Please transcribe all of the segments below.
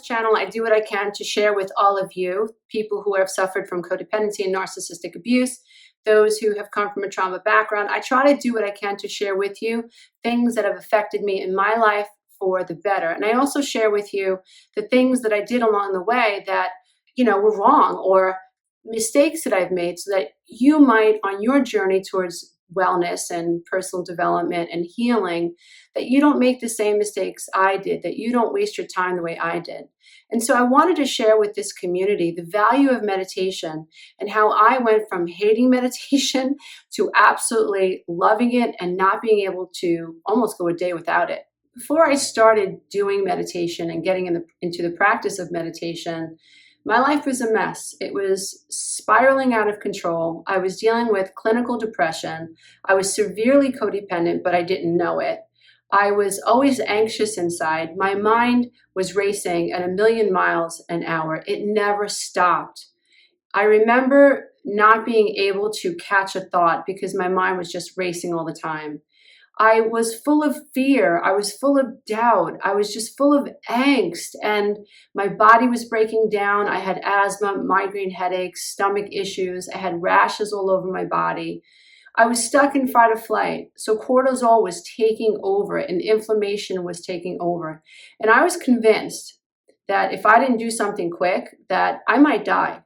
channel, I do what I can to share with all of you, people who have suffered from codependency and narcissistic abuse, those who have come from a trauma background. I try to do what I can to share with you things that have affected me in my life for the better. And I also share with you the things that I did along the way that, were wrong, or mistakes that I've made, so that you might, on your journey towards wellness and personal development and healing, that you don't make the same mistakes I did, that you don't waste your time the way I did. And so I wanted to share with this community the value of meditation and how I went from hating meditation to absolutely loving it and not being able to almost go a day without it. Before I started doing meditation and getting into the practice of meditation, my life was a mess. It was spiraling out of control. I was dealing with clinical depression. I was severely codependent, but I didn't know it. I was always anxious inside. My mind was racing at 1,000,000 miles an hour. It never stopped. I remember not being able to catch a thought because my mind was just racing all the time. I was full of fear. I was full of doubt. I was just full of angst, and my body was breaking down. I had asthma, migraine headaches, stomach issues. I had rashes all over my body. I was stuck in fight or flight. So cortisol was taking over and inflammation was taking over. And I was convinced that if I didn't do something quick, that I might die.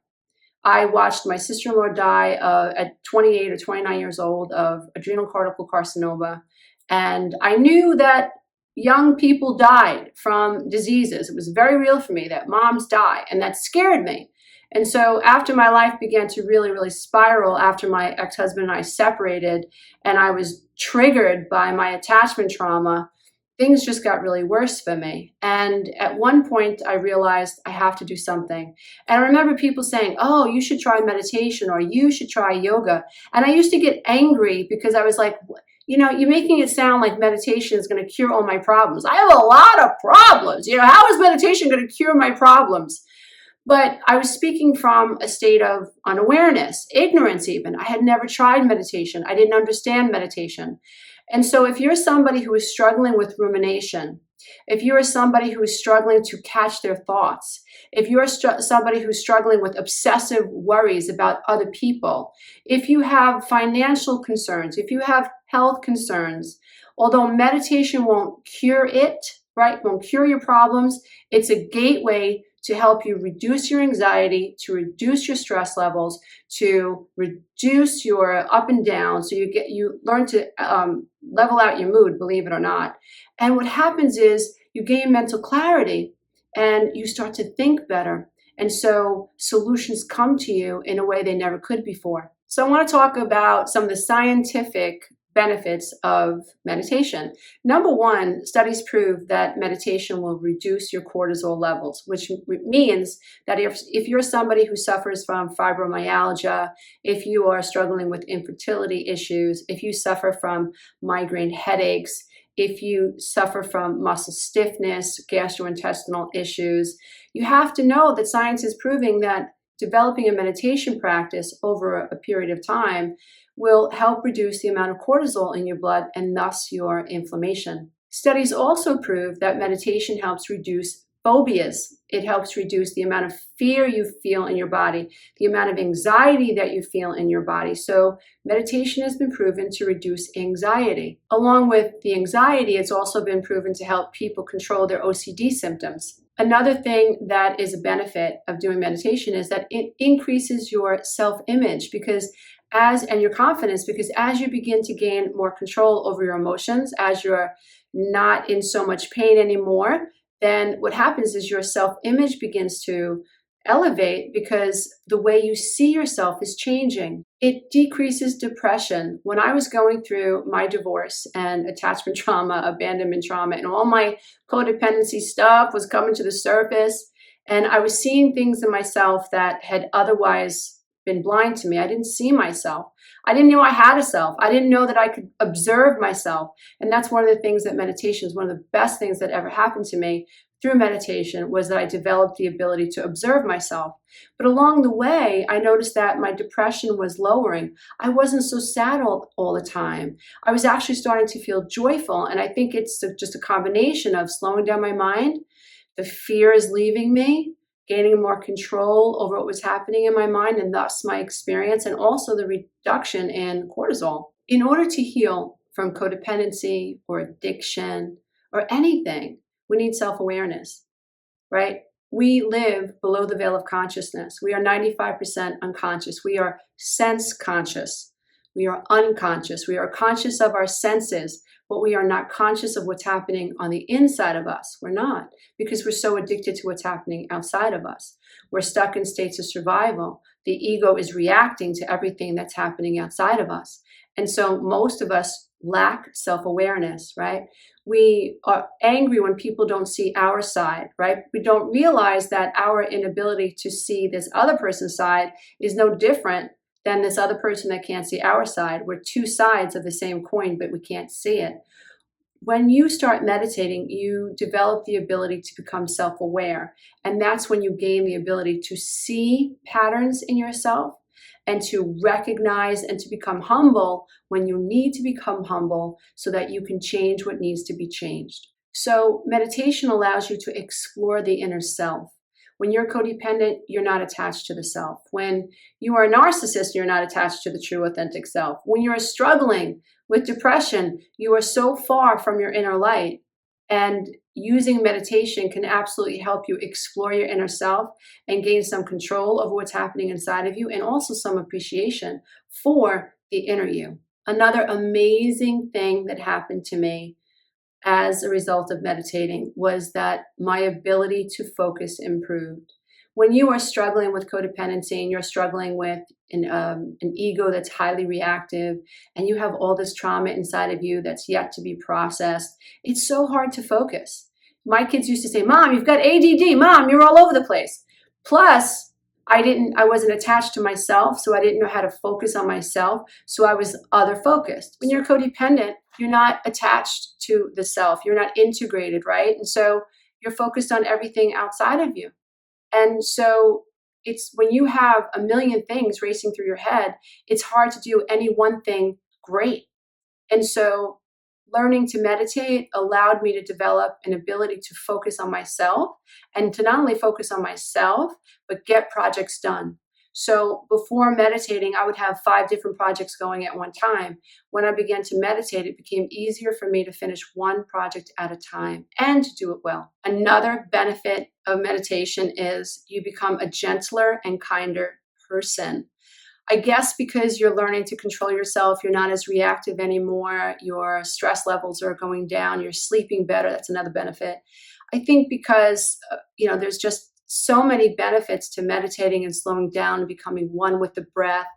I watched my sister-in-law die at 28 or 29 years old of adrenal cortical carcinoma. And I knew that young people died from diseases. It was very real for me that moms die, and that scared me. And so after my life began to really, really spiral, after my ex-husband and I separated, and I was triggered by my attachment trauma, things just got really worse for me. And at one point, I realized I have to do something. And I remember people saying, oh, you should try meditation, or you should try yoga. And I used to get angry because I was like, you're making it sound like meditation is going to cure all my problems. I have a lot of problems. How is meditation going to cure my problems? But I was speaking from a state of unawareness, ignorance even. I had never tried meditation. I didn't understand meditation. And so if you're somebody who is struggling with rumination, if you are somebody who is struggling to catch their thoughts, if you're somebody who's struggling with obsessive worries about other people, if you have financial concerns, if you have health concerns, although meditation won't cure it, right, won't cure your problems, it's a gateway to help you reduce your anxiety, to reduce your stress levels, to reduce your up and down, so you learn to level out your mood, believe it or not. And what happens is you gain mental clarity and you start to think better. And so solutions come to you in a way they never could before. So I want to talk about some of the scientific benefits of meditation. Number one, studies prove that meditation will reduce your cortisol levels, which means that if you're somebody who suffers from fibromyalgia, if you are struggling with infertility issues, if you suffer from migraine headaches, if you suffer from muscle stiffness, gastrointestinal issues, you have to know that science is proving that developing a meditation practice over a period of time will help reduce the amount of cortisol in your blood and thus your inflammation. Studies also prove that meditation helps reduce phobias. It helps reduce the amount of fear you feel in your body, the amount of anxiety that you feel in your body. So meditation has been proven to reduce anxiety. Along with the anxiety, it's also been proven to help people control their OCD symptoms. Another thing that is a benefit of doing meditation is that it increases your self-image and your confidence, because as you begin to gain more control over your emotions, as you're not in so much pain anymore, then what happens is your self-image begins to elevate because the way you see yourself is changing. It decreases depression. When I was going through my divorce and attachment trauma, abandonment trauma, and all my codependency stuff was coming to the surface, and I was seeing things in myself that had otherwise been blind to me. I didn't see myself. I didn't know I had a self. I didn't know that I could observe myself. And that's one of the things that meditation is one of the best things that ever happened to me through meditation, was that I developed the ability to observe myself. But along the way, I noticed that my depression was lowering. I wasn't so sad all the time. I was actually starting to feel joyful. And I think it's just a combination of slowing down my mind, The fear is leaving me, gaining more control over what was happening in my mind and thus my experience, and also the reduction in cortisol. In order to heal from codependency or addiction or anything, we need self-awareness, right? We live below the veil of consciousness. We are 95% unconscious. We are sense conscious. We are unconscious. We are conscious of our senses, but we are not conscious of what's happening on the inside of us. We're not, because we're so addicted to what's happening outside of us. We're stuck in states of survival. The ego is reacting to everything that's happening outside of us. And so most of us lack self-awareness, right? We are angry when people don't see our side, right? We don't realize that our inability to see this other person's side is no different than this other person that can't see our side. We're two sides of the same coin, but we can't see it. When you start meditating, you develop the ability to become self-aware. And that's when you gain the ability to see patterns in yourself and to recognize and to become humble when you need to become humble so that you can change what needs to be changed. So meditation allows you to explore the inner self. When you're codependent, you're not attached to the self. When you are a narcissist, you're not attached to the true authentic self. When you're struggling with depression, you are so far from your inner light. And using meditation can absolutely help you explore your inner self and gain some control over what's happening inside of you, and also some appreciation for the inner you. Another amazing thing that happened to me as a result of meditating was that my ability to focus improved. When you are struggling with codependency and you're struggling with an ego that's highly reactive and you have all this trauma inside of you that's yet to be processed, it's so hard to focus. My kids used to say, "Mom, you've got ADD. Mom, you're all over the place." Plus, I wasn't attached to myself, so I didn't know how to focus on myself. So I was other focused. When you're codependent, you're not attached to the self. You're not integrated, right? And so you're focused on everything outside of you. And so it's when you have a million things racing through your head, it's hard to do any one thing great. And so learning to meditate allowed me to develop an ability to focus on myself, and to not only focus on myself, but get projects done. So before meditating, I would have 5 different projects going at one time. When I began to meditate, it became easier for me to finish one project at a time and to do it well. Another benefit of meditation is you become a gentler and kinder person. I guess because you're learning to control yourself, you're not as reactive anymore, your stress levels are going down, you're sleeping better. That's another benefit. I think because, there's just so many benefits to meditating and slowing down and becoming one with the breath,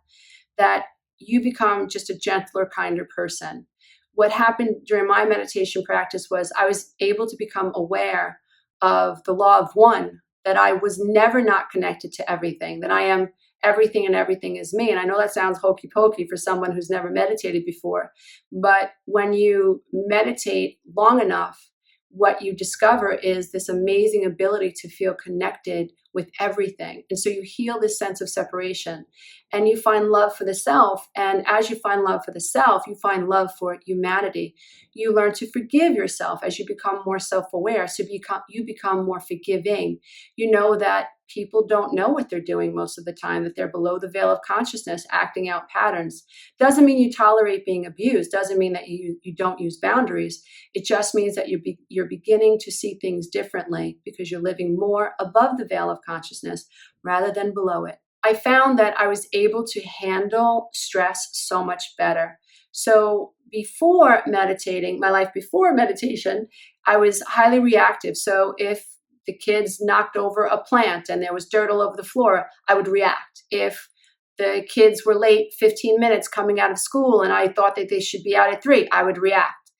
that you become just a gentler, kinder person. What happened during my meditation practice was I was able to become aware of the law of one, that I was never not connected to everything, that I am everything and everything is me. And I know that sounds hokey pokey for someone who's never meditated before, but when you meditate long enough, what you discover is this amazing ability to feel connected with everything. And so you heal this sense of separation and you find love for the self. And as you find love for the self, you find love for humanity. You learn to forgive yourself as you become more self-aware. So you become more forgiving. You know that people don't know what they're doing most of the time, that they're below the veil of consciousness, acting out patterns. Doesn't mean you tolerate being abused. Doesn't mean that you don't use boundaries. It just means that you're beginning to see things differently because you're living more above the veil of consciousness rather than below it. I found that I was able to handle stress so much better. So before meditating, my life before meditation, I was highly reactive. So if the kids knocked over a plant and there was dirt all over the floor, I would react. If the kids were late 15 minutes coming out of school and I thought that they should be out at 3, I would react.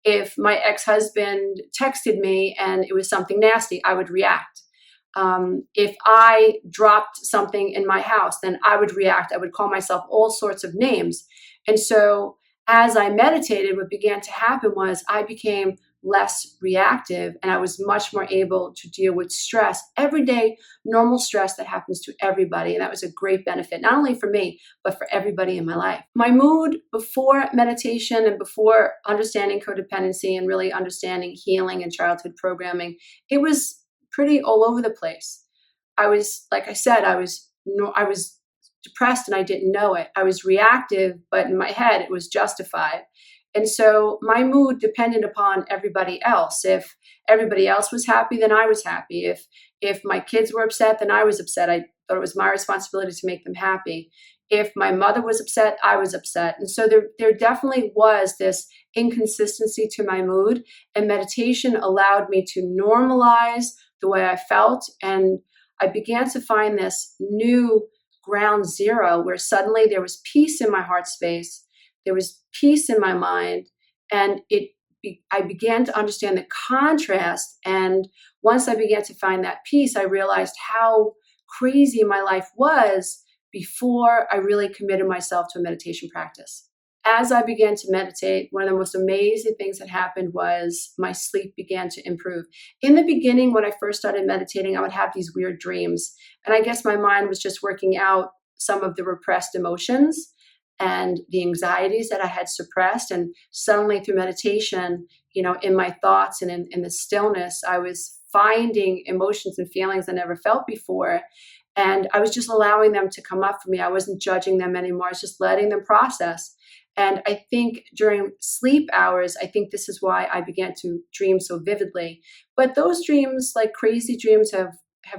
If my ex-husband texted me and it was something nasty, I would react. If I dropped something in my house, then I would react. I would call myself all sorts of names. And so as I meditated, what began to happen was I became less reactive and I was much more able to deal with stress, everyday normal stress that happens to everybody. And that was a great benefit, not only for me, but for everybody in my life. My mood before meditation and before understanding codependency and really understanding healing and childhood programming, it was pretty all over the place. I was, like I said, I was depressed and I didn't know it. I was reactive, but in my head it was justified. And so my mood depended upon everybody else. If everybody else was happy, then I was happy. If my kids were upset, then I was upset. I thought it was my responsibility to make them happy. If my mother was upset, I was upset. And so there definitely was this inconsistency to my mood. And meditation allowed me to normalize the way I felt. And I began to find this new ground zero where suddenly there was peace in my heart space. There was peace in my mind. And I began to understand the contrast. And once I began to find that peace, I realized how crazy my life was before I really committed myself to a meditation practice. As I began to meditate, one of the most amazing things that happened was my sleep began to improve. In the beginning, when I first started meditating, I would have these weird dreams. And I guess my mind was just working out some of the repressed emotions and the anxieties that I had suppressed. And suddenly through meditation, in my thoughts and in the stillness, I was finding emotions and feelings I never felt before. And I was just allowing them to come up for me. I wasn't judging them anymore. I was just letting them process. And I think during sleep hours, I think this is why I began to dream so vividly. But those dreams, like crazy dreams, have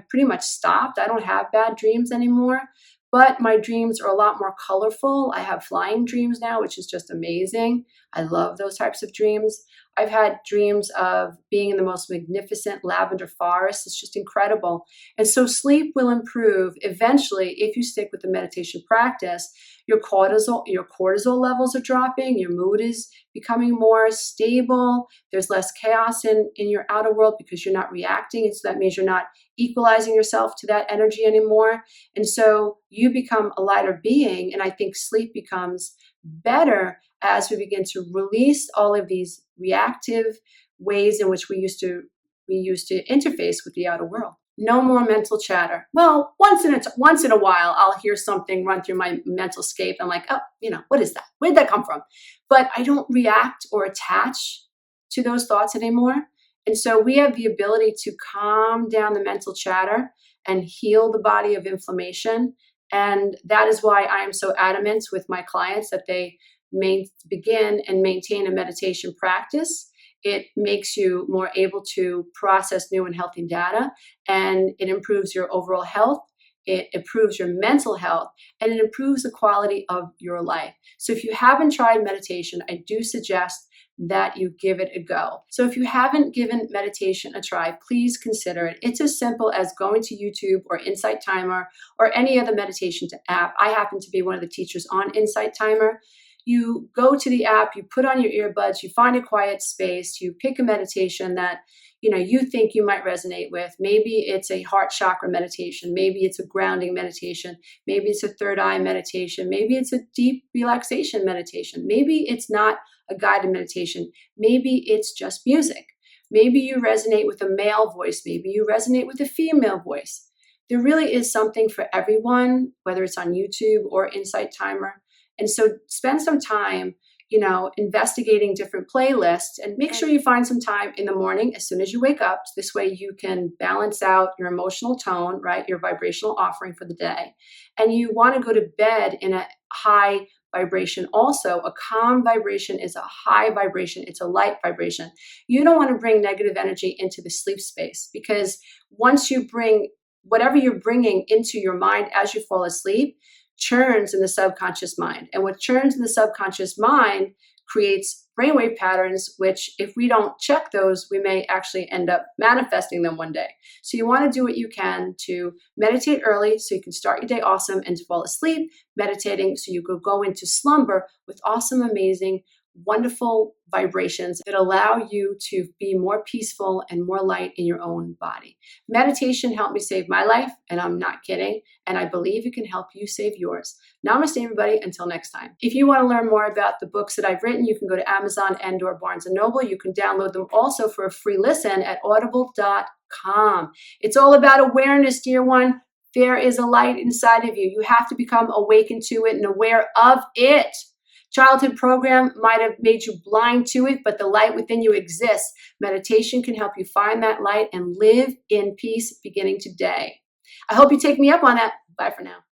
pretty much stopped. I don't have bad dreams anymore. But my dreams are a lot more colorful. I have flying dreams now, which is just amazing. I love those types of dreams. I've had dreams of being in the most magnificent lavender forest. It's just incredible. And so sleep will improve eventually if you stick with the meditation practice. Your cortisol levels are dropping. Your mood is becoming more stable. There's less chaos in your outer world because you're not reacting. And so that means you're not equalizing yourself to that energy anymore. And so you become a lighter being. And I think sleep becomes better as we begin to release all of these reactive ways in which we used to interface with the outer world. No more mental chatter. Well, once in a while, I'll hear something run through my mental scape. I'm like, oh, what is that? Where'd that come from? But I don't react or attach to those thoughts anymore. And so we have the ability to calm down the mental chatter and heal the body of inflammation. And that is why I am so adamant with my clients that they begin and maintain a meditation practice. It makes you more able to process new and healthy data, and it improves your overall health. It improves your mental health, and it improves the quality of your life. So if you haven't tried meditation, I do suggest that you give it a go. So if you haven't given meditation a try, please consider it. It's as simple as going to YouTube or Insight Timer or any other meditation app. I happen to be one of the teachers on Insight Timer. You go to the app, you put on your earbuds, you find a quiet space, you pick a meditation that you think you might resonate with. Maybe it's a heart chakra meditation. Maybe it's a grounding meditation. Maybe it's a third eye meditation. Maybe it's a deep relaxation meditation. Maybe it's not a guided meditation. Maybe it's just music. Maybe you resonate with a male voice. Maybe you resonate with a female voice. There really is something for everyone, whether it's on YouTube or Insight Timer. And so spend some time, investigating different playlists, and make sure you find some time in the morning as soon as you wake up. This way you can balance out your emotional tone, right? Your vibrational offering for the day. And you want to go to bed in a high vibration. Also, a calm vibration is a high vibration. It's a light vibration. You don't want to bring negative energy into the sleep space, because once you bring whatever you're bringing into your mind as you fall asleep, churns in the subconscious mind. And what churns in the subconscious mind creates brainwave patterns, which if we don't check those, we may actually end up manifesting them one day. So you want to do what you can to meditate early so you can start your day awesome, and to fall asleep meditating so you could go into slumber with awesome, amazing, wonderful vibrations that allow you to be more peaceful and more light in your own body. Meditation helped me save my life, and I'm not kidding. And I believe it can help you save yours. Namaste, everybody. Until next time. If you want to learn more about the books that I've written, you can go to Amazon and/or Barnes & Noble. You can download them also for a free listen at audible.com. It's all about awareness, dear one. There is a light inside of you. You have to become awakened to it and aware of it. childhood program might have made you blind to it, but the light within you exists. Meditation can help you find that light and live in peace beginning today. I hope you take me up on that. Bye for now.